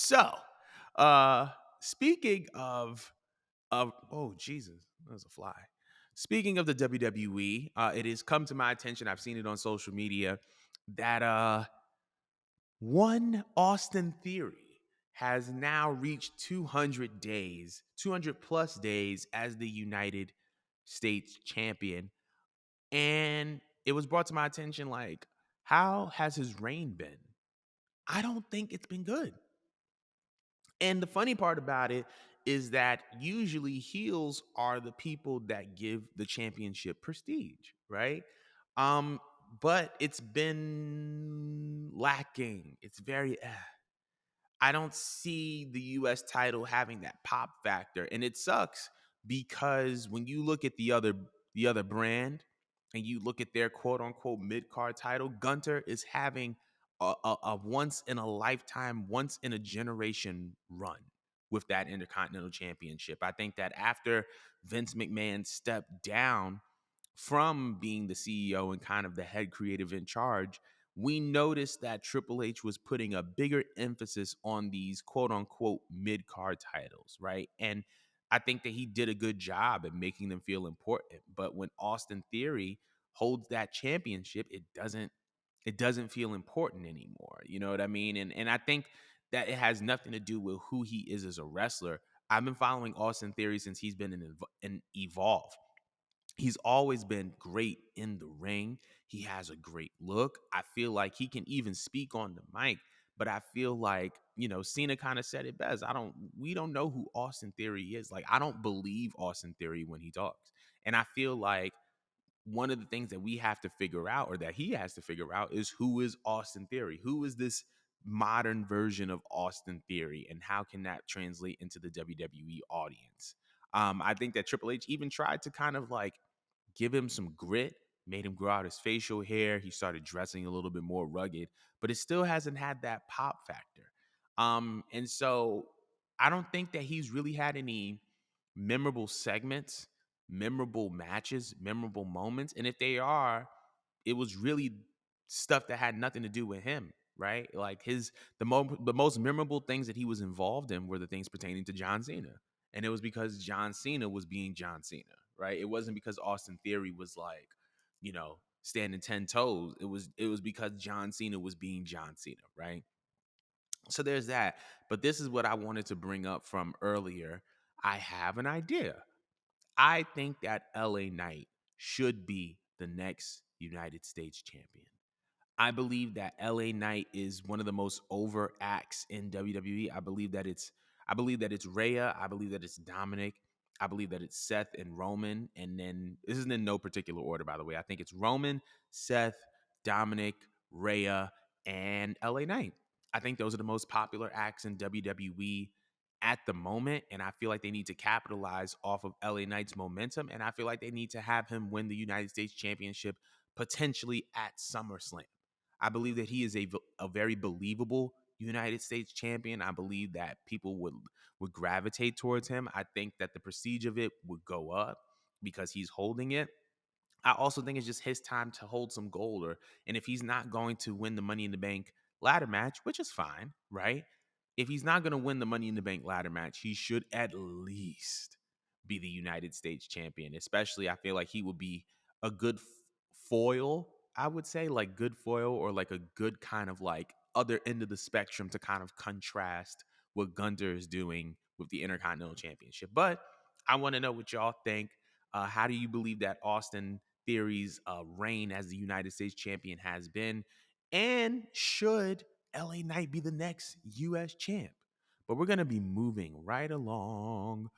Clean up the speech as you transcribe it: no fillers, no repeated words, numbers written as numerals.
So, uh, speaking of oh Jesus, that was a fly. Speaking of the WWE, it has come to my attention. I've seen it on social media that one Austin Theory has now reached 200 days, 200 plus days as the United States champion. And it was brought to my attention like, how has his reign been? I don't think it's been good. And the funny part about it is that usually heels are the people that give the championship prestige, right? Um, but it's been lacking. It's very I don't see the US title having that pop factor. And it sucks because when you look at the other brand and you look at their quote unquote mid-card title, Gunter is having a once in a lifetime, once in a generation run with that Intercontinental Championship. I think that after Vince McMahon stepped down from being the CEO and kind of the head creative in charge, we noticed that Triple H was putting a bigger emphasis on these quote unquote mid card titles, right? And I think that he did a good job at making them feel important. But when Austin Theory holds that championship, it doesn't feel important anymore. You know what I mean? And I think that it has nothing to do with who he is as a wrestler. I've been following Austin Theory since he's been in Evolve. He's always been great in the ring. He has a great look. I feel like he can even speak on the mic, but I feel like, Cena kind of said it best. We don't know who Austin Theory is. Like, I don't believe Austin Theory when he talks. And I feel like one of the things that we have to figure out, or that he has to figure out, is who is Austin Theory? Who is this modern version of Austin Theory? And how can that translate into the WWE audience? I think that Triple H even tried to kind of like give him some grit, made him grow out his facial hair. He started dressing a little bit more rugged, but it still hasn't had that pop factor. And so I don't think that he's really had any memorable segments, memorable matches, memorable moments. And if they are, it was really stuff that had nothing to do with him, right? Like the most memorable things that he was involved in were the things pertaining to John Cena. And it was because John Cena was being John Cena, right? It wasn't because Austin Theory was like, standing 10 toes. It was because John Cena was being John Cena, right? So there's that. But this is what I wanted to bring up from earlier. I have an idea. I think that LA Knight should be the next United States champion. I believe that LA Knight is one of the most over acts in WWE. I believe that it's Rhea. I believe that it's Dominic. I believe that it's Seth and Roman. And then this isn't in no particular order, by the way. I think it's Roman, Seth, Dominic, Rhea, and LA Knight. I think those are the most popular acts in WWE at the moment. And I feel like they need to capitalize off of LA Knight's momentum. And I feel like they need to have him win the United States Championship potentially at SummerSlam. I believe that he is a very believable United States champion. I believe that people would gravitate towards him. I think that the prestige of it would go up because he's holding it. I also think it's just his time to hold some gold. And if he's not going to win the Money in the Bank ladder match, which is fine, right? If he's not going to win the Money in the Bank ladder match, he should at least be the United States champion. Especially, I feel like he would be a good foil. I would say like good foil, or like a good kind of like other end of the spectrum to kind of contrast what Gunter is doing with the Intercontinental Championship. But I want to know what y'all think. How do you believe that Austin Theory's reign as the United States champion has been? And should LA Knight be the next US champ? But we're going to be moving right along.